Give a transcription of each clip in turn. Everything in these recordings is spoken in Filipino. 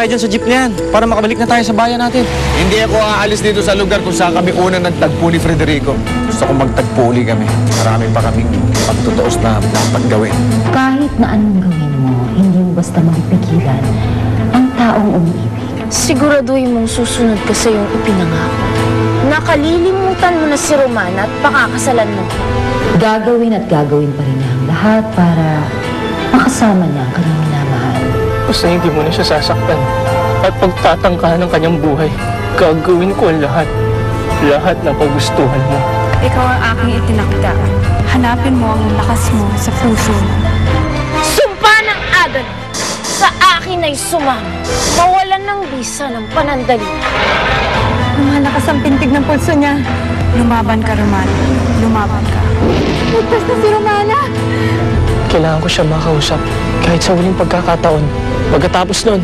tayo dyan sa jeep na yan para makabalik na tayo sa bayan natin. Hindi ako aalis dito sa lugar kung saan kami una nagtagpo ni Frederico. Gusto kong magtagpo uli kami. Marami pa kaming pagtutuos na dapat gawin. Kahit na anong gawin mo, hindi mo basta mapipigilan ang taong umiibig. Siguraduhin mong susunod ka sa iyong ipinangako. Nakalilimutan mo na si Romana at pakakasalan mo. Gagawin at gagawin pa rin niya ang lahat para makasama niya ang kanyang minamahal. Basta hindi mo na siya sasaktan at pagtatangkahan ng kanyang buhay. Gagawin ko ang lahat. Lahat ng pagustuhan mo. Ikaw ang aking itinakda. Hanapin mo ang lakas mo sa puso mo. Sumpa ng agad! Sa akin ay sumama. Mawalan ng bisa ng panandalian. Lumalakas ang pintig ng pulso niya. Lumaban ka, Romana. Lumaban ka. Ligtas na si Romana! Kailangan ko siya makausap kahit sa huling pagkakataon. Pagkatapos nun,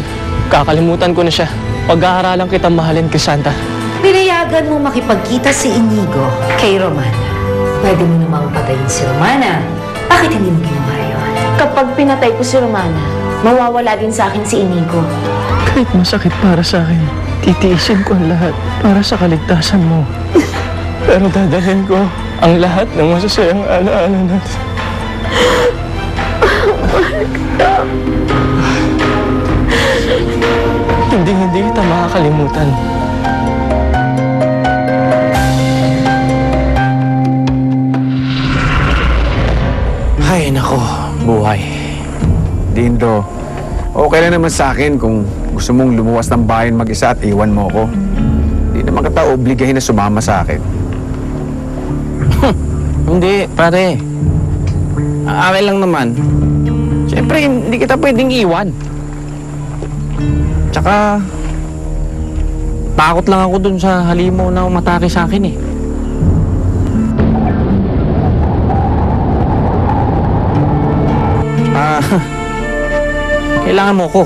kakalimutan ko na siya. Pag-aaralan kitang mahalin, Crisanta. Pinayagan mo makipagkita si Inigo kay Romana. Pwede mo namang patayin si Romana. Bakit hindi mo ginawa yun? Kapag pinatay ko si Romana, mawawala din sa akin si Inigo. Kahit masakit para sa akin, titiisin ko ang lahat para sa kaligtasan mo. Pero dadalhin ko ang lahat ng masasayang alaala natin. Hindi kita makakalimutan. Ay, nako, buhay. Dindo, okay lang naman sa akin kung gusto mong lumuwas ng bayan mag-isa at iwan mo ko. Hindi naman kita obligahin na sumama sa akin. Hindi, pare. Akin lang naman. Siyempre, hindi kita pwedeng iwan. Tsaka, takot lang ako dun sa halimaw na umatake sa akin eh. Kailangan mo ko.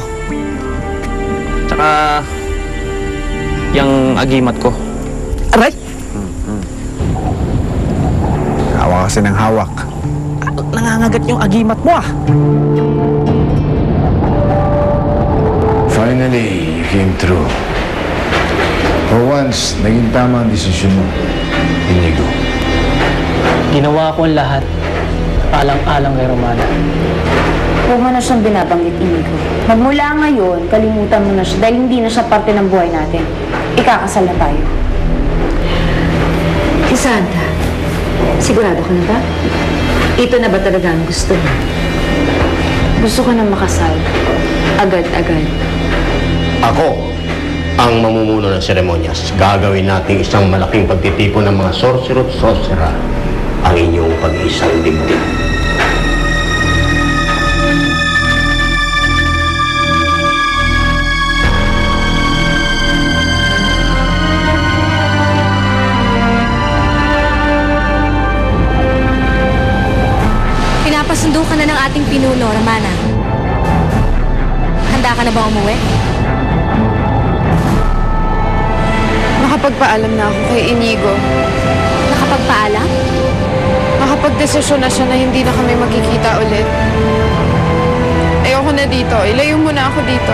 Tsaka, yung agimat ko. Aray! Hawak kasi ng hawak. Nangangagat yung agimat mo ah. Finally, you came through. For once, naging tama ang desisyon mo, Inigo. Ginawa ko ang lahat. Alang-alang kay Romana. Huwag mo na siyang binabanggit, Inigo. Magmula ngayon, kalimutan mo na siya dahil hindi na siya parte ng buhay natin. Ikakasal na tayo. Santa, sigurado ka na ba? Ito na ba talaga ang gusto mo? Gusto ko na makasal. Agad-agad. Ako ang mamumuno ng seremonyas. Gagawin natin isang malaking pagtitipon ng mga sorcerer at sorcerer ang inyong pag-iisang dibdib. Pinapasundo ka na ng ating pinuno, Romana. Handa ka na ba umuwi? Nakapagpaalam na ako kay Inigo. Nakapagpaalam? Nakapagdesisyon na siya na hindi na kami magkikita ulit. Ayoko na dito. Ilayo mo na ako dito.